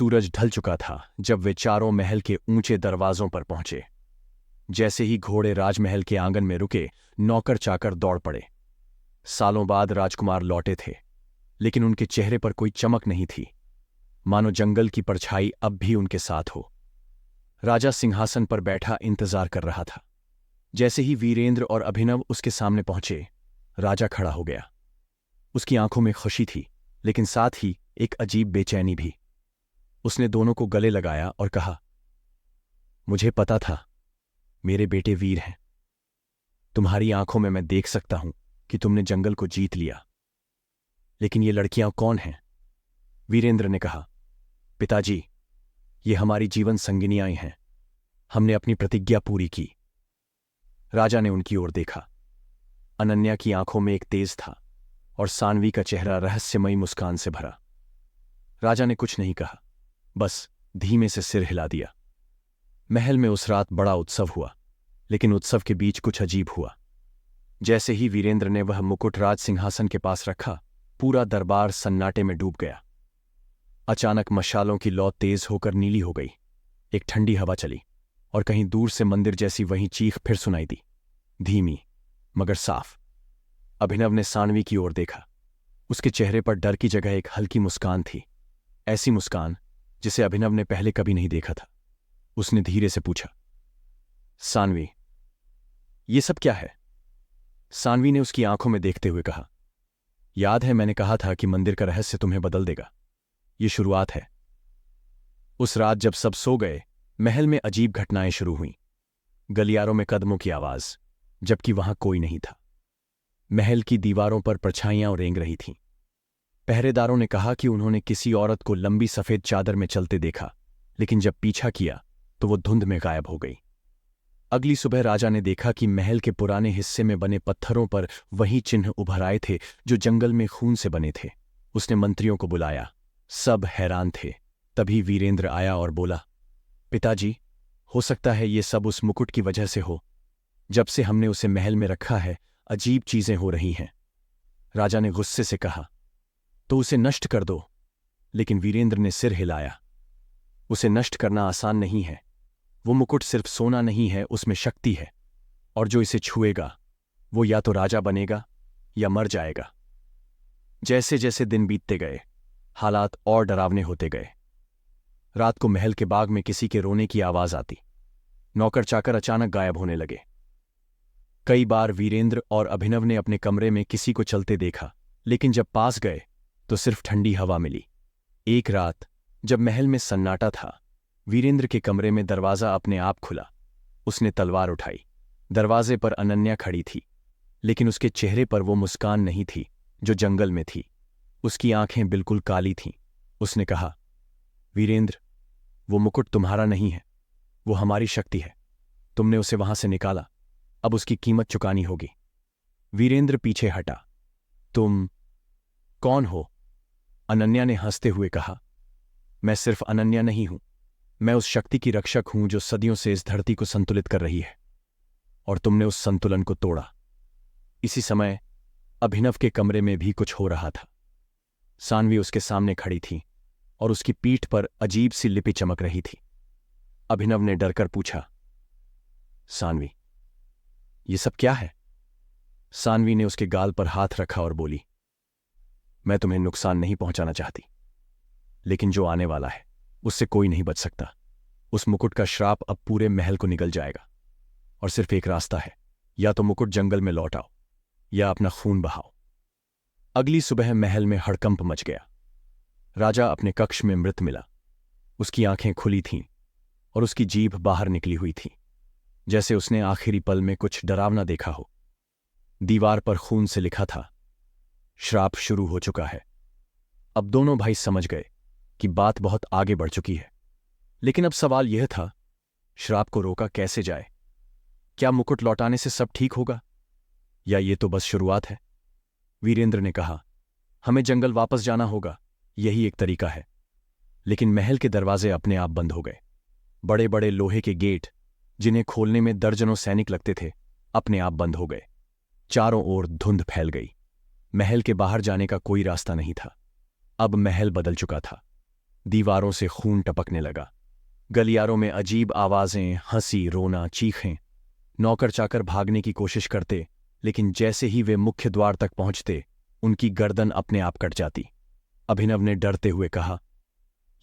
सूरज ढल चुका था जब वे चारों महल के ऊंचे दरवाजों पर पहुंचे। जैसे ही घोड़े राजमहल के आंगन में रुके, नौकर चाकर दौड़ पड़े। सालों बाद राजकुमार लौटे थे, लेकिन उनके चेहरे पर कोई चमक नहीं थी, मानो जंगल की परछाई अब भी उनके साथ हो। राजा सिंहासन पर बैठा इंतजार कर रहा था। जैसे ही वीरेंद्र और अभिनव उसके सामने पहुंचे, राजा खड़ा हो गया। उसकी आंखों में खुशी थी, लेकिन साथ ही एक अजीब बेचैनी भी। उसने दोनों को गले लगाया और कहा, मुझे पता था मेरे बेटे वीर हैं। तुम्हारी आंखों में मैं देख सकता हूं कि तुमने जंगल को जीत लिया। लेकिन ये लड़कियां कौन हैं? वीरेंद्र ने कहा, पिताजी, ये हमारी जीवन संगिनियां हैं। हमने अपनी प्रतिज्ञा पूरी की। राजा ने उनकी ओर देखा। अनन्या की आंखों में एक तेज था और सानवी का चेहरा रहस्यमयी मुस्कान से भरा। राजा ने कुछ नहीं कहा, बस धीमे से सिर हिला दिया। महल में उस रात बड़ा उत्सव हुआ, लेकिन उत्सव के बीच कुछ अजीब हुआ। जैसे ही वीरेंद्र ने वह मुकुट राज सिंहासन के पास रखा, पूरा दरबार सन्नाटे में डूब गया। अचानक मशालों की लौ तेज होकर नीली हो गई। एक ठंडी हवा चली और कहीं दूर से मंदिर जैसी वही चीख फिर सुनाई दी, धीमी मगर साफ। अभिनव ने सानवी की ओर देखा। उसके चेहरे पर डर की जगह एक हल्की मुस्कान थी, ऐसी मुस्कान जिसे अभिनव ने पहले कभी नहीं देखा था। उसने धीरे से पूछा, सानवी, ये सब क्या है? सानवी ने उसकी आंखों में देखते हुए कहा, याद है मैंने कहा था कि मंदिर का रहस्य तुम्हें बदल देगा। ये शुरुआत है। उस रात जब सब सो गए, महल में अजीब घटनाएं शुरू हुईं। गलियारों में कदमों की आवाज, जबकि वहां कोई नहीं था। महल की दीवारों पर परछाइयां रेंग रही थीं। पहरेदारों ने कहा कि उन्होंने किसी औरत को लंबी सफेद चादर में चलते देखा, लेकिन जब पीछा किया तो वो धुंध में गायब हो गई। अगली सुबह राजा ने देखा कि महल के पुराने हिस्से में बने पत्थरों पर वही चिन्ह उभर आए थे जो जंगल में खून से बने थे। उसने मंत्रियों को बुलाया। सब हैरान थे। तभी वीरेंद्र आया और बोला, पिताजी, हो सकता है ये सब उस मुकुट की वजह से हो। जब से हमने उसे महल में रखा है, अजीब चीजें हो रही हैं। राजा ने गुस्से से कहा, तो उसे नष्ट कर दो। लेकिन वीरेंद्र ने सिर हिलाया। उसे नष्ट करना आसान नहीं है। वो मुकुट सिर्फ सोना नहीं है, उसमें शक्ति है, और जो इसे छुएगा वो या तो राजा बनेगा या मर जाएगा। जैसे जैसे दिन बीतते गए, हालात और डरावने होते गए। रात को महल के बाग में किसी के रोने की आवाज आती। नौकर चाकर अचानक गायब होने लगे। कई बार वीरेंद्र और अभिनव ने अपने कमरे में किसी को चलते देखा, लेकिन जब पास गए तो सिर्फ ठंडी हवा मिली। एक रात जब महल में सन्नाटा था, वीरेंद्र के कमरे में दरवाजा अपने आप खुला। उसने तलवार उठाई। दरवाजे पर अनन्या खड़ी थी, लेकिन उसके चेहरे पर वो मुस्कान नहीं थी जो जंगल में थी। उसकी आंखें बिल्कुल काली थीं। उसने कहा, वीरेंद्र, वो मुकुट तुम्हारा नहीं है, वो हमारी शक्ति है। तुमने उसे वहां से निकाला, अब उसकी कीमत चुकानी होगी। वीरेंद्र पीछे हटा। तुम कौन हो? अनन्या ने हंसते हुए कहा, मैं सिर्फ अनन्या नहीं हूं, मैं उस शक्ति की रक्षक हूं जो सदियों से इस धरती को संतुलित कर रही है, और तुमने उस संतुलन को तोड़ा। इसी समय अभिनव के कमरे में भी कुछ हो रहा था। सानवी उसके सामने खड़ी थी और उसकी पीठ पर अजीब सी लिपि चमक रही थी। अभिनव ने डरकर पूछा, सानवी, ये सब क्या है? सानवी ने उसके गाल पर हाथ रखा और बोली, मैं तुम्हें नुकसान नहीं पहुंचाना चाहती, लेकिन जो आने वाला है उससे कोई नहीं बच सकता। उस मुकुट का श्राप अब पूरे महल को निगल जाएगा, और सिर्फ एक रास्ता है, या तो मुकुट जंगल में लौटाओ या अपना खून बहाओ। अगली सुबह महल में हड़कंप मच गया। राजा अपने कक्ष में मृत मिला। उसकी आंखें खुली थीं और उसकी जीभ बाहर निकली हुई थी, जैसे उसने आखिरी पल में कुछ डरावना देखा हो। दीवार पर खून से लिखा था, श्राप शुरू हो चुका है। अब दोनों भाई समझ गए कि बात बहुत आगे बढ़ चुकी है। लेकिन अब सवाल यह था, श्राप को रोका कैसे जाए? क्या मुकुट लौटाने से सब ठीक होगा, या ये तो बस शुरुआत है? वीरेंद्र ने कहा, हमें जंगल वापस जाना होगा, यही एक तरीका है। लेकिन महल के दरवाजे अपने आप बंद हो गए। बड़े बड़े लोहे के गेट, जिन्हें खोलने में दर्जनों सैनिक लगते थे, अपने आप बंद हो गए। चारों ओर धुंध फैल गई। महल के बाहर जाने का कोई रास्ता नहीं था। अब महल बदल चुका था। दीवारों से खून टपकने लगा। गलियारों में अजीब आवाजें, हंसी, रोना, चीखें। नौकर चाकर भागने की कोशिश करते, लेकिन जैसे ही वे मुख्य द्वार तक पहुंचते उनकी गर्दन अपने आप कट जाती। अभिनव ने डरते हुए कहा,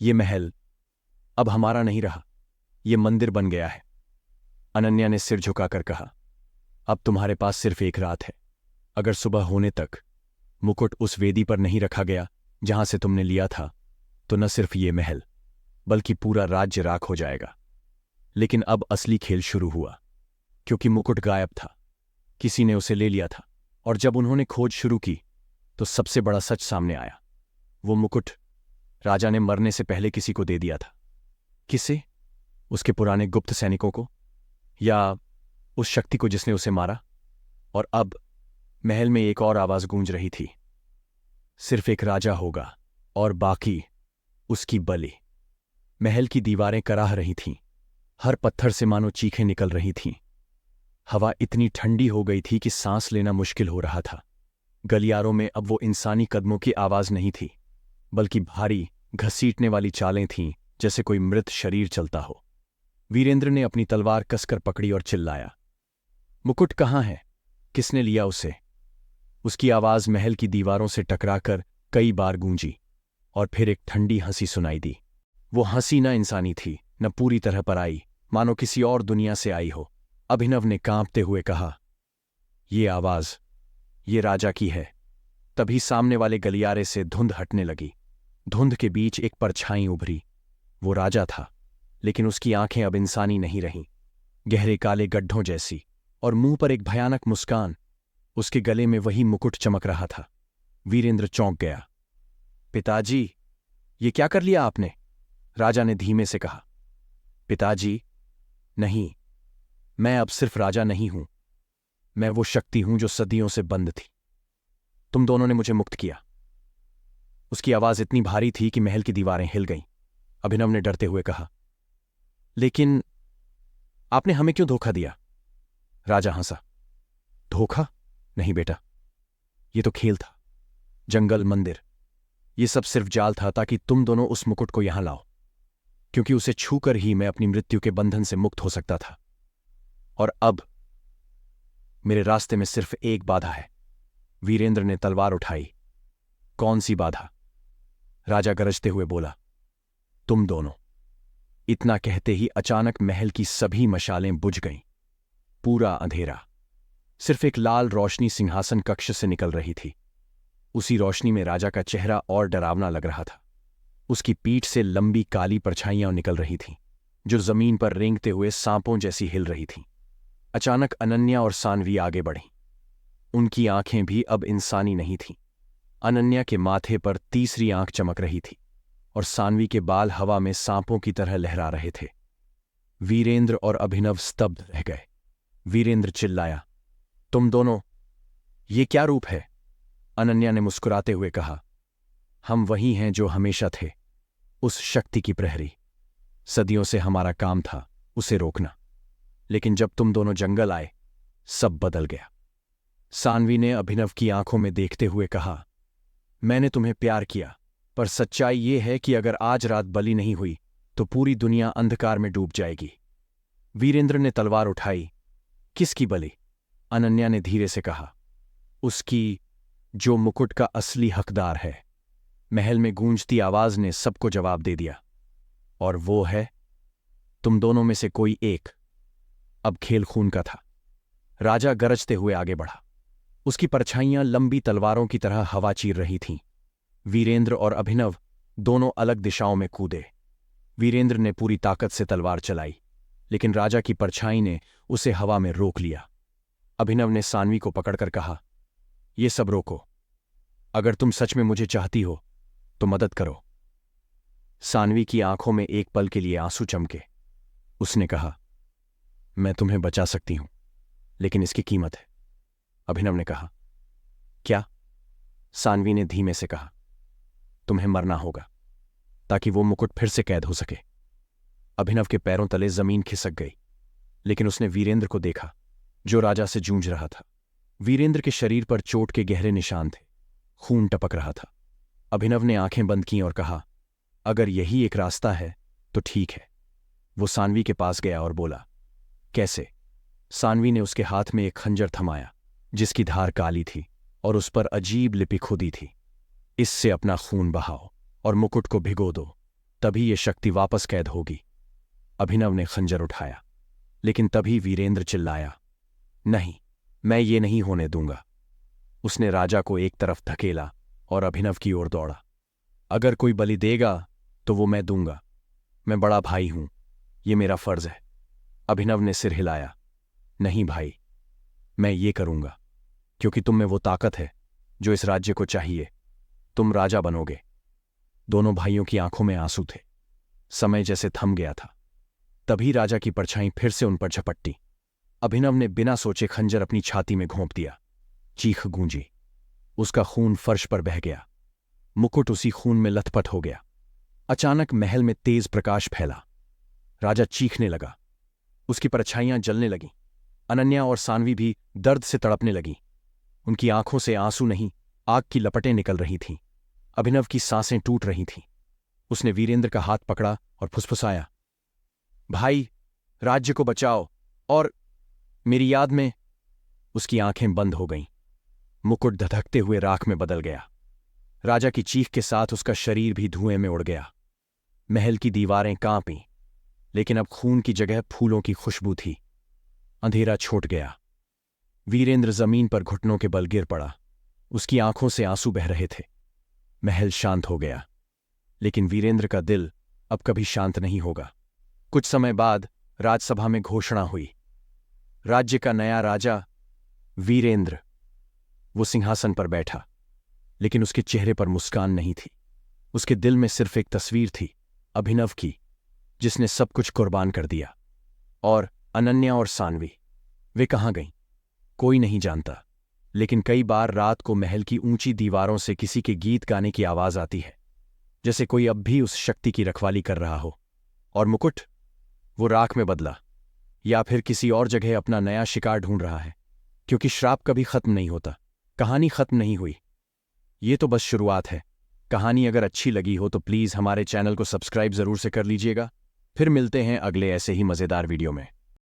ये महल अब हमारा नहीं रहा, ये मंदिर बन गया है। अनन्या ने सिर झुकाकर कहा, अब तुम्हारे पास सिर्फ एक रात है। अगर सुबह होने तक मुकुट उस वेदी पर नहीं रखा गया जहां से तुमने लिया था, तो न सिर्फ ये महल बल्कि पूरा राज्य राख हो जाएगा। लेकिन अब असली खेल शुरू हुआ, क्योंकि मुकुट गायब था। किसी ने उसे ले लिया था, और जब उन्होंने खोज शुरू की तो सबसे बड़ा सच सामने आया। वो मुकुट राजा ने मरने से पहले किसी को दे दिया था। किसे? उसके पुराने गुप्त सैनिकों को, या उस शक्ति को जिसने उसे मारा? और अब महल में एक और आवाज गूंज रही थी, सिर्फ एक राजा होगा और बाकी उसकी बलि। महल की दीवारें कराह रही थीं, हर पत्थर से मानो चीखें निकल रही थीं। हवा इतनी ठंडी हो गई थी कि सांस लेना मुश्किल हो रहा था। गलियारों में अब वो इंसानी कदमों की आवाज नहीं थी, बल्कि भारी घसीटने वाली चालें थीं, जैसे कोई मृत शरीर चलता हो। वीरेंद्र ने अपनी तलवार कसकर पकड़ी और चिल्लाया, मुकुट कहाँ है? किसने लिया उसे? उसकी आवाज महल की दीवारों से टकराकर कई बार गूंजी, और फिर एक ठंडी हंसी सुनाई दी। वो हंसी न इंसानी थी, न पूरी तरह पर आई, मानो किसी और दुनिया से आई हो। अभिनव ने कांपते हुए कहा, ये आवाज ये राजा की है। तभी सामने वाले गलियारे से धुंध हटने लगी। धुंध के बीच एक परछाई उभरी। वो राजा था, लेकिन उसकी आंखें अब इंसानी नहीं रहीं, गहरे काले गड्ढों जैसी, और मुंह पर एक भयानक मुस्कान। उसके गले में वही मुकुट चमक रहा था। वीरेंद्र चौंक गया। पिताजी, ये क्या कर लिया आपने? राजा ने धीमे से कहा। पिताजी, नहीं, मैं अब सिर्फ राजा नहीं हूं, मैं वो शक्ति हूं जो सदियों से बंद थी। तुम दोनों ने मुझे मुक्त किया। उसकी आवाज इतनी भारी थी कि महल की दीवारें हिल गईं। अभिनव ने डरते हुए कहा, लेकिन आपने हमें क्यों धोखा दिया? राजा हंसा। धोखा? नहीं बेटा, ये तो खेल था। जंगल, मंदिर, ये सब सिर्फ जाल था ताकि तुम दोनों उस मुकुट को यहां लाओ, क्योंकि उसे छूकर ही मैं अपनी मृत्यु के बंधन से मुक्त हो सकता था। और अब मेरे रास्ते में सिर्फ एक बाधा है। वीरेंद्र ने तलवार उठाई। कौन सी बाधा? राजा गरजते हुए बोला, तुम दोनों। इतना कहते ही अचानक महल की सभी मशालें बुझ गईं। पूरा अंधेरा, सिर्फ एक लाल रोशनी सिंहासन कक्ष से निकल रही थी। उसी रोशनी में राजा का चेहरा और डरावना लग रहा था। उसकी पीठ से लंबी काली परछाइयां निकल रही थीं, जो जमीन पर रेंगते हुए सांपों जैसी हिल रही थीं। अचानक अनन्या और सानवी आगे बढ़ीं। उनकी आंखें भी अब इंसानी नहीं थीं। अनन्या के माथे पर तीसरी आंख चमक रही थी, और सानवी के बाल हवा में सांपों की तरह लहरा रहे थे। वीरेंद्र और अभिनव स्तब्ध रह गए। वीरेंद्र चिल्लाया, तुम दोनों, ये क्या रूप है? अनन्या ने मुस्कुराते हुए कहा, हम वही हैं जो हमेशा थे, उस शक्ति की प्रहरी। सदियों से हमारा काम था उसे रोकना, लेकिन जब तुम दोनों जंगल आए, सब बदल गया। सानवी ने अभिनव की आंखों में देखते हुए कहा, मैंने तुम्हें प्यार किया, पर सच्चाई ये है कि अगर आज रात बलि नहीं हुई तो पूरी दुनिया अंधकार में डूब जाएगी। वीरेंद्र ने तलवार उठाई। किसकी बलि? अनन्या ने धीरे से कहा, उसकी जो मुकुट का असली हकदार है। महल में गूंजती आवाज ने सबको जवाब दे दिया, और वो है तुम दोनों में से कोई एक। अब खेल खून का था। राजा गरजते हुए आगे बढ़ा। उसकी परछाइयां लंबी तलवारों की तरह हवा चीर रही थीं। वीरेंद्र और अभिनव दोनों अलग दिशाओं में कूदे। वीरेंद्र ने पूरी ताकत से तलवार चलाई, लेकिन राजा की परछाई ने उसे हवा में रोक लिया। अभिनव ने सानवी को पकड़कर कहा, ये सब रोको। अगर तुम सच में मुझे चाहती हो तो मदद करो। सानवी की आंखों में एक पल के लिए आंसू चमके। उसने कहा, मैं तुम्हें बचा सकती हूं, लेकिन इसकी कीमत है। अभिनव ने कहा, क्या? सानवी ने धीमे से कहा, तुम्हें मरना होगा ताकि वो मुकुट फिर से कैद हो सके। अभिनव के पैरों तले जमीन खिसक गई, लेकिन उसने वीरेंद्र को देखा, जो राजा से जूझ रहा था। वीरेंद्र के शरीर पर चोट के गहरे निशान थे, खून टपक रहा था। अभिनव ने आंखें बंद कीं और कहा, अगर यही एक रास्ता है तो ठीक है। वो सानवी के पास गया और बोला, कैसे? सानवी ने उसके हाथ में एक खंजर थमाया जिसकी धार काली थी और उस पर अजीब लिपि खुदी थी, इससे अपना खून बहाओ और मुकुट को भिगो दो, तभी ये शक्ति वापस कैद होगी। अभिनव ने खंजर उठाया, लेकिन तभी वीरेंद्र चिल्लाया, नहीं, मैं ये नहीं होने दूंगा। उसने राजा को एक तरफ धकेला और अभिनव की ओर दौड़ा। अगर कोई बलि देगा तो वो मैं दूंगा। मैं बड़ा भाई हूं, ये मेरा फर्ज है। अभिनव ने सिर हिलाया, नहीं भाई, मैं ये करूंगा क्योंकि तुम में वो ताकत है जो इस राज्य को चाहिए। तुम राजा बनोगे। दोनों भाइयों की आंखों में आंसू थे। समय जैसे थम गया था। तभी राजा की परछाई फिर से उन पर झपट्टी। अभिनव ने बिना सोचे खंजर अपनी छाती में घोंप दिया। चीख गूंजी। उसका खून फर्श पर बह गया। मुकुट उसी खून में लथपथ हो गया। अचानक महल में तेज प्रकाश फैला। राजा चीखने लगा। उसकी परछाइयां जलने लगीं। अनन्या और सानवी भी दर्द से तड़पने लगीं। उनकी आंखों से आंसू नहीं, आग की लपटें निकल रही थीं। अभिनव की सांसें टूट रही थीं। उसने वीरेंद्र का हाथ पकड़ा और फुसफुसाया, भाई, राज्य को बचाओ और मेरी याद में। उसकी आंखें बंद हो गईं। मुकुट धधकते हुए राख में बदल गया। राजा की चीख के साथ उसका शरीर भी धुएं में उड़ गया। महल की दीवारें कांपीं, लेकिन अब खून की जगह फूलों की खुशबू थी। अंधेरा छूट गया। वीरेंद्र जमीन पर घुटनों के बल गिर पड़ा। उसकी आंखों से आंसू बह रहे थे। महल शांत हो गया, लेकिन वीरेंद्र का दिल अब कभी शांत नहीं होगा। कुछ समय बाद राजसभा में घोषणा हुई। राज्य का नया राजा वीरेंद्र। वो सिंहासन पर बैठा, लेकिन उसके चेहरे पर मुस्कान नहीं थी। उसके दिल में सिर्फ एक तस्वीर थी, अभिनव की, जिसने सब कुछ कुर्बान कर दिया। और अनन्या और सानवी, वे कहाँ गईं? कोई नहीं जानता, लेकिन कई बार रात को महल की ऊंची दीवारों से किसी के गीत गाने की आवाज आती है, जैसे कोई अब भी उस शक्ति की रखवाली कर रहा हो। और मुकुट, वो राख में बदला, या फिर किसी और जगह अपना नया शिकार ढूंढ रहा है, क्योंकि श्राप कभी खत्म नहीं होता। कहानी खत्म नहीं हुई। ये तो बस शुरुआत है। कहानी अगर अच्छी लगी हो तो प्लीज हमारे चैनल को सब्सक्राइब जरूर से कर लीजिएगा। फिर मिलते हैं अगले ऐसे ही मजेदार वीडियो में।